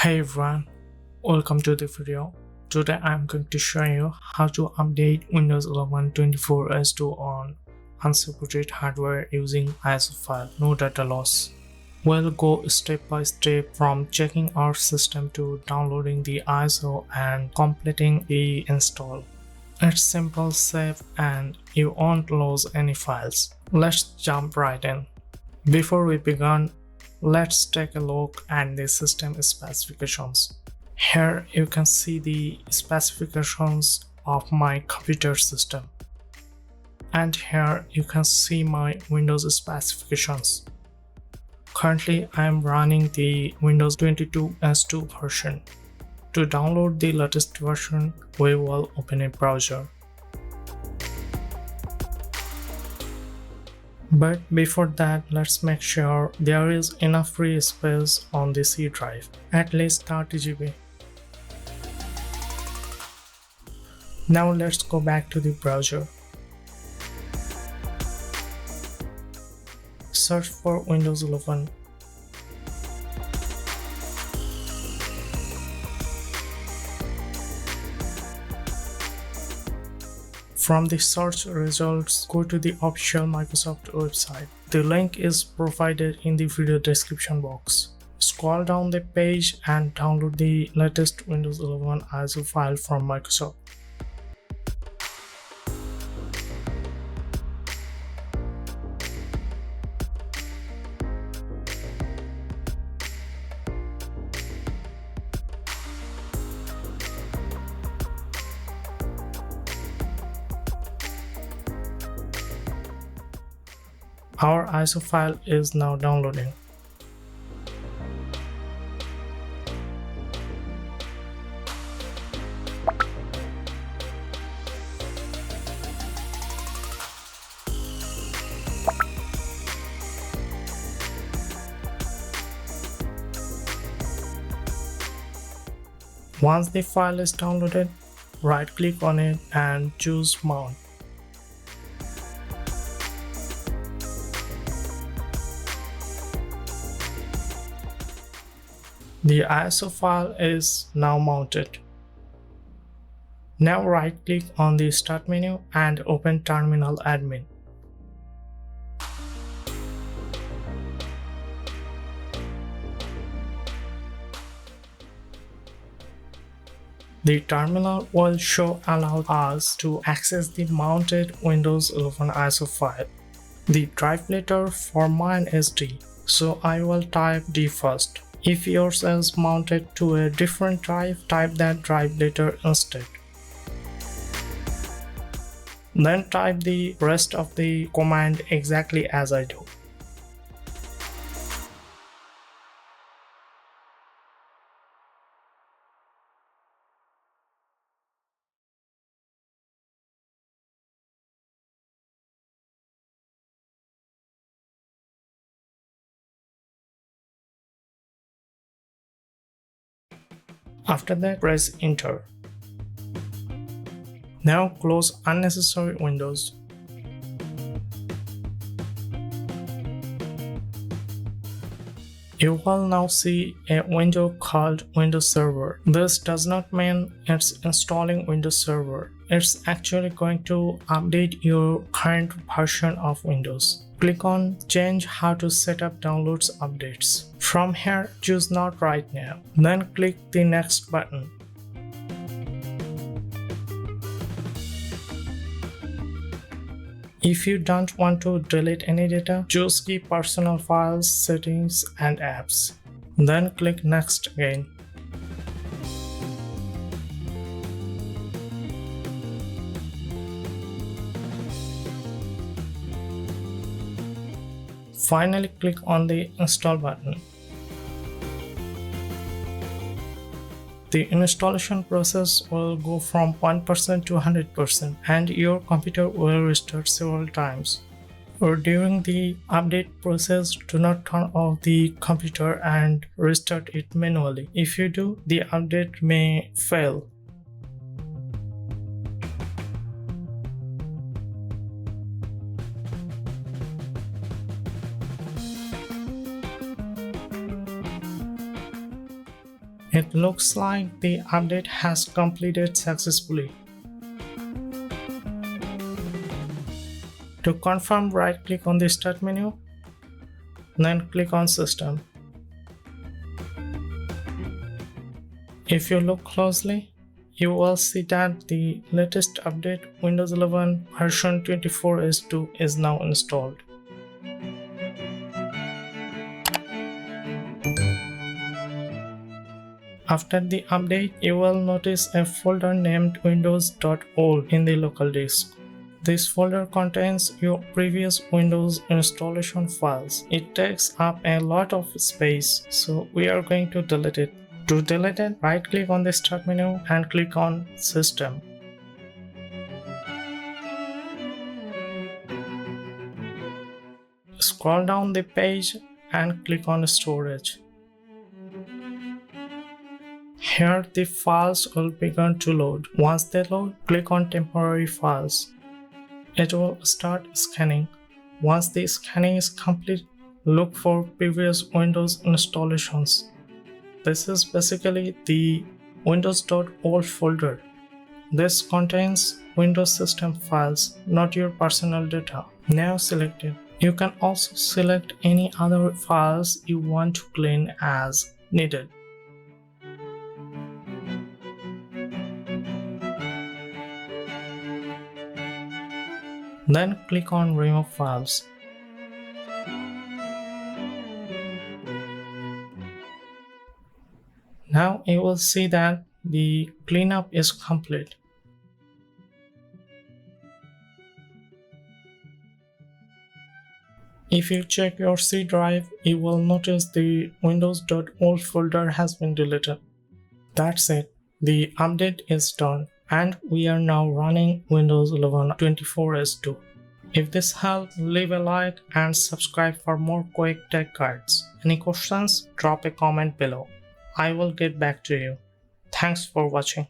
Hey everyone, welcome to the video. Today I'm going to show you how to update Windows 11 24s2 on unsupported hardware using ISO file, no data loss. We'll go step by step from checking our system to downloading the ISO and completing the install. It's simple, safe, and you won't lose any files. Let's jump right in. Before we begin, let's take a look at the system specifications. Here you can see the specifications of my computer system. And here you can see my Windows specifications. Currently I am running the Windows 22s2 version. To download the latest version, we will open a browser. But before that, let's make sure there is enough free space on the C drive, at least 30 GB. Now let's go back to the browser. Search for Windows 11. From the search results, go to the official Microsoft website. The link is provided in the video description box. Scroll down the page and download the latest Windows 11 ISO file from Microsoft. Our ISO file is now downloading. Once the file is downloaded, right-click on it and choose Mount. The ISO file is now mounted. Now right-click on the Start menu and open Terminal Admin. The terminal will allow us to access the mounted Windows 11 ISO file. The drive letter for mine is D, so I will type D first. If yours is mounted to a different drive, type that drive letter instead. Then type the rest of the command exactly as I do. After that, press Enter. Now close unnecessary windows. You will now see a window called Windows Server. This does not mean it's installing Windows Server. It's actually going to update your current version of Windows. Click on Change how to set up downloads updates. From here, choose Not right now. Then click the Next button. If you don't want to delete any data, choose Keep Personal Files, Settings and Apps. Then click Next again. Finally, click on the Install button. The installation process will go from 1% to 100% and your computer will restart several times. Or during the update process, do not turn off the computer and restart it manually. If you do, the update may fail. It looks like the update has completed successfully. To confirm, right-click on the Start menu, then click on System. If you look closely, you will see that the latest update Windows 11 version 24S2 is now installed. After the update, you will notice a folder named windows.old in the local disk. This folder contains your previous Windows installation files. It takes up a lot of space, so we are going to delete it. To delete it, right-click on the Start menu and click on System. Scroll down the page and click on Storage. Here the files will begin to load. Once they load, click on Temporary Files. It will start scanning. Once the scanning is complete, look for previous Windows installations. This is basically the windows.old folder. This contains Windows system files, not your personal data. Now select it. You can also select any other files you want to clean as needed. Then click on Remove Files. Now you will see that the cleanup is complete. If you check your C drive, you will notice the windows.old folder has been deleted. That's it. The update is done, and we are now running Windows 11 24S2. If this helped, leave a like and subscribe for more quick tech guides. Any questions? Drop a comment below. I will get back to you. Thanks for watching.